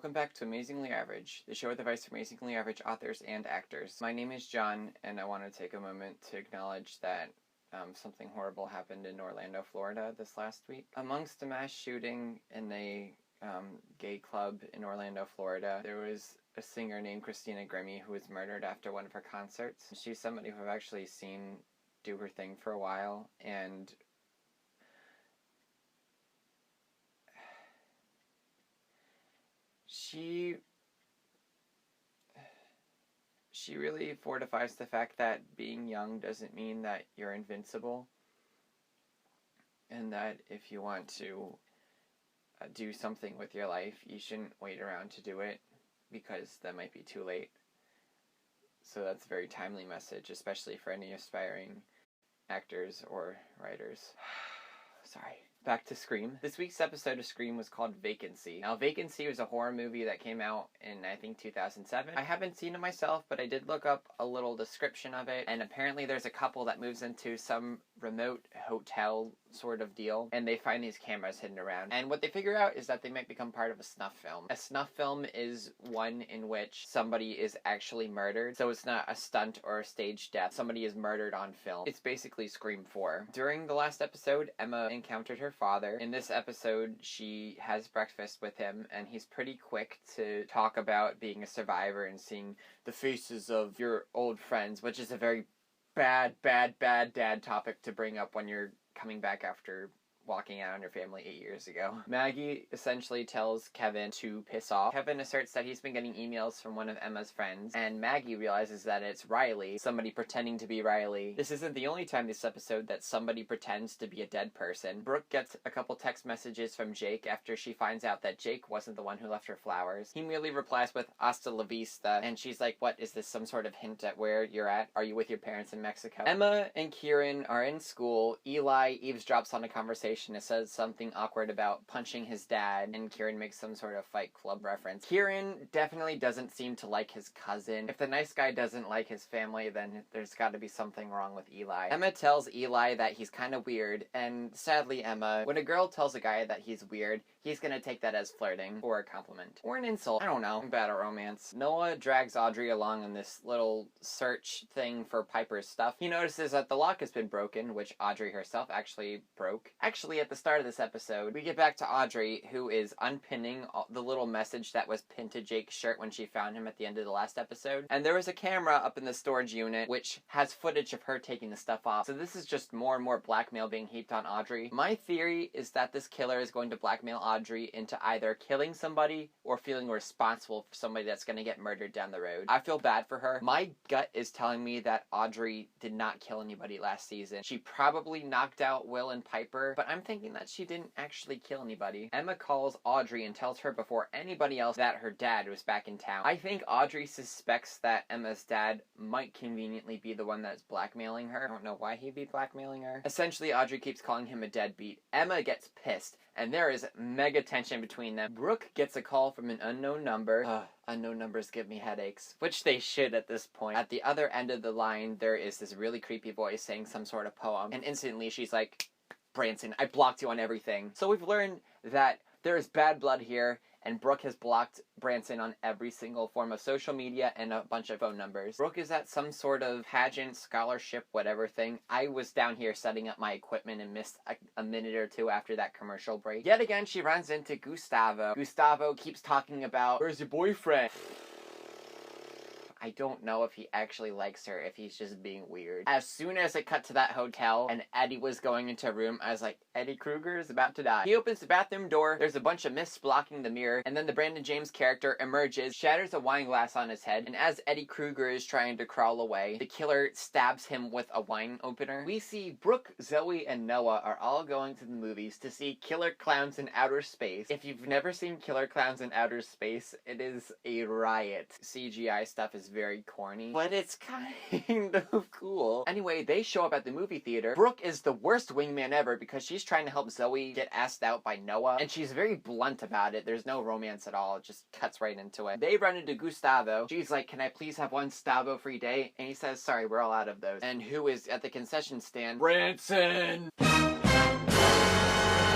Welcome back to Amazingly Average, the show with advice for amazingly average authors and actors. My name is John, and I want to take a moment to acknowledge that something horrible happened in Orlando, Florida this last week. Amongst a mass shooting in a gay club in Orlando, Florida, there was a singer named Christina Grimmie who was murdered after one of her concerts. She's somebody who I've actually seen do her thing for a while, and she really fortifies the fact that being young doesn't mean that you're invincible, and that if you want to do something with your life, you shouldn't wait around to do it, because that might be too late. So that's a very timely message, especially for any aspiring actors or writers. Sorry. Back to Scream. This week's episode of Scream was called Vacancy. Now, Vacancy was a horror movie that came out in, I think, 2007. I haven't seen it myself, but I did look up a little description of it, and apparently there's a couple that moves into some remote hotel sort of deal, and they find these cameras hidden around. And what they figure out is that they might become part of a snuff film. A snuff film is one in which somebody is actually murdered, so it's not a stunt or a staged death. Somebody is murdered on film. It's basically Scream 4. During the last episode, Emma encountered her father. In this episode, she has breakfast with him, and he's pretty quick to talk about being a survivor and seeing the faces of your old friends, which is a very bad dad topic to bring up when you're coming back after walking out on your family 8 years ago. Maggie essentially tells Kevin to piss off. Kevin asserts that he's been getting emails from one of Emma's friends, and Maggie realizes that it's Riley, somebody pretending to be Riley. This isn't the only time this episode that somebody pretends to be a dead person. Brooke gets a couple text messages from Jake after she finds out that Jake wasn't the one who left her flowers. He merely replies with "Hasta la vista," and she's like, what, is this some sort of hint at where you're at? Are you with your parents in Mexico? Emma and Kieran are in school. Eli eavesdrops on a conversation and says something awkward about punching his dad, and Kieran makes some sort of Fight Club reference. Kieran definitely doesn't seem to like his cousin. If the nice guy doesn't like his family, then there's got to be something wrong with Eli. Emma tells Eli that he's kind of weird, and sadly, Emma, when a girl tells a guy that he's weird, he's gonna take that as flirting, or a compliment, or an insult. I don't know. I'm bad at romance. Noah drags Audrey along in this little search thing for Piper's stuff. He notices that the lock has been broken, which Audrey herself actually broke. Actually, at the start of this episode, we get back to Audrey, who is unpinning the little message that was pinned to Jake's shirt when she found him at the end of the last episode. And there was a camera up in the storage unit, which has footage of her taking the stuff off. So this is just more and more blackmail being heaped on Audrey. My theory is that this killer is going to blackmail Audrey into either killing somebody or feeling responsible for somebody that's going to get murdered down the road. I feel bad for her. My gut is telling me that Audrey did not kill anybody last season. She probably knocked out Will and Piper, but I'm thinking that she didn't actually kill anybody. Emma calls Audrey and tells her before anybody else that her dad was back in town. I think Audrey suspects that Emma's dad might conveniently be the one that's blackmailing her. I don't know why he'd be blackmailing her. Essentially, Audrey keeps calling him a deadbeat. Emma gets pissed, and there is mega tension between them. Brooke gets a call from an unknown number. Unknown numbers give me headaches, which they should at this point. At the other end of the line, there is this really creepy voice saying some sort of poem, and instantly she's like, Branson, I blocked you on everything. So we've learned that there is bad blood here, and Brooke has blocked Branson on every single form of social media and a bunch of phone numbers. Brooke is at some sort of pageant, scholarship, whatever thing. I was down here setting up my equipment and missed a minute or two after that commercial break. Yet again, she runs into Gustavo. Gustavo keeps talking about, where's your boyfriend? I don't know if he actually likes her, if he's just being weird. As soon as it cut to that hotel and Eddie was going into a room, I was like, Eddie Kruger is about to die. He opens the bathroom door, there's a bunch of mists blocking the mirror, and then the Brandon James character emerges, shatters a wine glass on his head, and as Eddie Kruger is trying to crawl away, the killer stabs him with a wine opener. We see Brooke, Zoe, and Noah are all going to the movies to see Killer Clowns in Outer Space. If you've never seen Killer Clowns in Outer Space, it is a riot. CGI stuff is very corny, but it's kind of cool. Anyway, they show up at the movie theater. Brooke is the worst wingman ever because she's trying to help Zoe get asked out by Noah, and she's very blunt about it. There's no romance at all. It just cuts right into it. They run into Gustavo. She's like, can I please have one Stavo-free day? And he says, sorry, we're all out of those. And who is at the concession stand? Branson!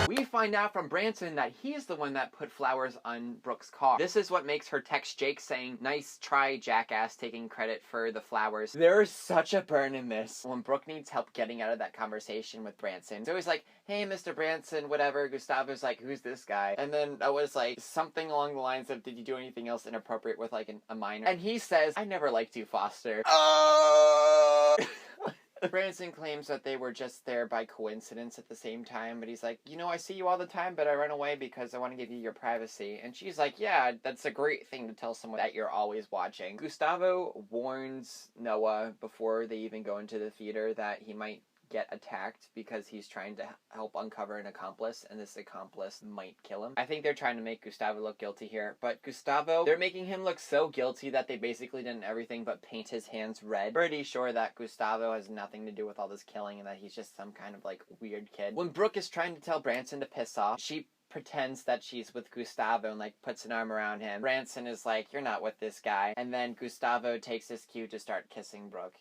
We find out from Branson that he's the one that put flowers on Brooke's car. This is what makes her text Jake saying, "Nice try, jackass," taking credit for the flowers. There's such a burn in this. When Brooke needs help getting out of that conversation with Branson, it's always like, "Hey, Mr. Branson, whatever." Gustavo's like, "Who's this guy?" And then I was like, something along the lines of, "Did you do anything else inappropriate with like a minor?" And he says, "I never liked you, Foster." Branson claims that they were just there by coincidence at the same time, but he's like, "You know, I see you all the time, but I run away because I want to give you your privacy." And she's like, "Yeah, that's a great thing to tell someone that you're always watching." Gustavo warns Noah before they even go into the theater that he might get attacked because he's trying to help uncover an accomplice, and this accomplice might kill him. I think they're trying to make Gustavo look guilty here, but Gustavo, they're making him look so guilty that they basically did everything but paint his hands red. Pretty sure that Gustavo has nothing to do with all this killing and that he's just some kind of like weird kid. When Brooke is trying to tell Branson to piss off, she pretends that she's with Gustavo and like puts an arm around him. Branson is like, "You're not with this guy." And then Gustavo takes his cue to start kissing Brooke.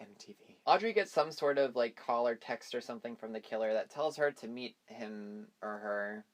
MTV. Audrey gets some sort of like call or text or something from the killer that tells her to meet him or her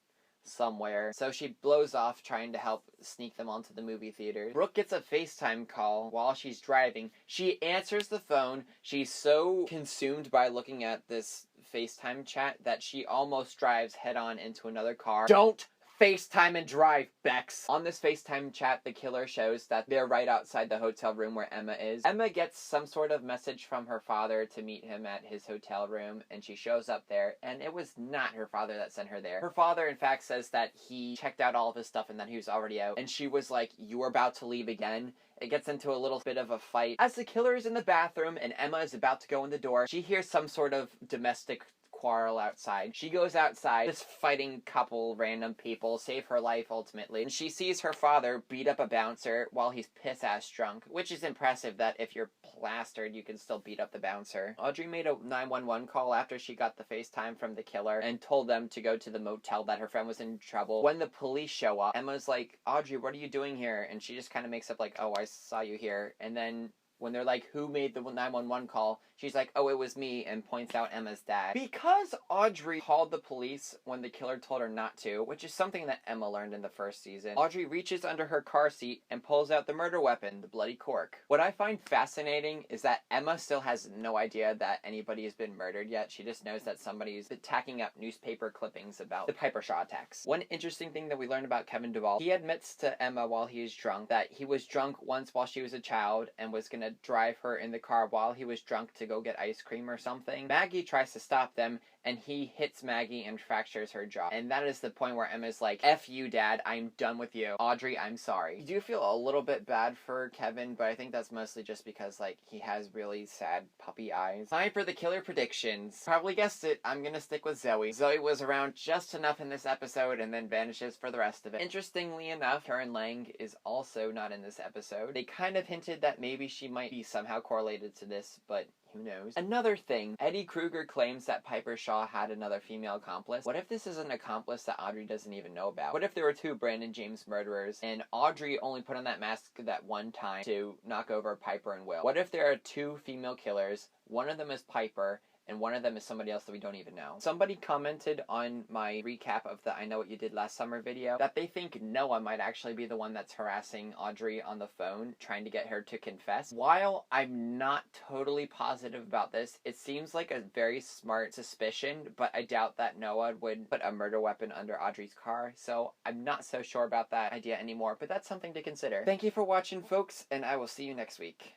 somewhere. So she blows off trying to help sneak them onto the movie theater. Brooke gets a FaceTime call while she's driving. She answers the phone. She's so consumed by looking at this FaceTime chat that she almost drives head on into another car. Don't FaceTime and drive, Bex. On this FaceTime chat, the killer shows that they're right outside the hotel room where Emma is. Emma gets some sort of message from her father to meet him at his hotel room, and she shows up there, and it was not her father that sent her there. Her father, in fact, says that he checked out all of his stuff and that he was already out, and she was like, "You were about to leave again?" It gets into a little bit of a fight. As the killer is in the bathroom and Emma is about to go in the door, she hears some sort of domestic quarrel outside. She goes outside. This fighting couple, random people, save her life ultimately. And she sees her father beat up a bouncer while he's piss-ass drunk, which is impressive that if you're plastered, you can still beat up the bouncer. Audrey made a 911 call after she got the FaceTime from the killer and told them to go to the motel, that her friend was in trouble. When the police show up, Emma's like, "Audrey, what are you doing here?" And she just kind of makes up like, "Oh, I saw you here." And then when they're like, "Who made the 911 call?" she's like, "Oh, it was me," and points out Emma's dad. Because Audrey called the police when the killer told her not to, which is something that Emma learned in the first season, Audrey reaches under her car seat and pulls out the murder weapon, the bloody cork. What I find fascinating is that Emma still has no idea that anybody has been murdered yet. She just knows that somebody's been tacking up newspaper clippings about the Piper Shaw attacks. One interesting thing that we learned about Kevin Duvall, he admits to Emma while he is drunk that he was drunk once while she was a child and was gonna drive her in the car while he was drunk to go get ice cream or something. Maggie tries to stop them, and he hits Maggie and fractures her jaw. And that is the point where Emma's like, "F you, Dad, I'm done with you. Audrey, I'm sorry." I do feel a little bit bad for Kevin, but I think that's mostly just because, like, he has really sad puppy eyes. Time for the killer predictions. Probably guessed it, I'm gonna stick with Zoe. Zoe was around just enough in this episode and then vanishes for the rest of it. Interestingly enough, Karen Lang is also not in this episode. They kind of hinted that maybe she might be somehow correlated to this, but who knows? Another thing, Eddie Kruger claims that Piper Shaw had another female accomplice. What if this is an accomplice that Audrey doesn't even know about? What if there were two Brandon James murderers and Audrey only put on that mask that one time to knock over Piper and Will? What if there are two female killers, one of them is Piper, and one of them is somebody else that we don't even know? Somebody commented on my recap of the I Know What You Did Last Summer video that they think Noah might actually be the one that's harassing Audrey on the phone, trying to get her to confess. While I'm not totally positive about this, it seems like a very smart suspicion, but I doubt that Noah would put a murder weapon under Audrey's car, so I'm not so sure about that idea anymore, but that's something to consider. Thank you for watching, folks, and I will see you next week.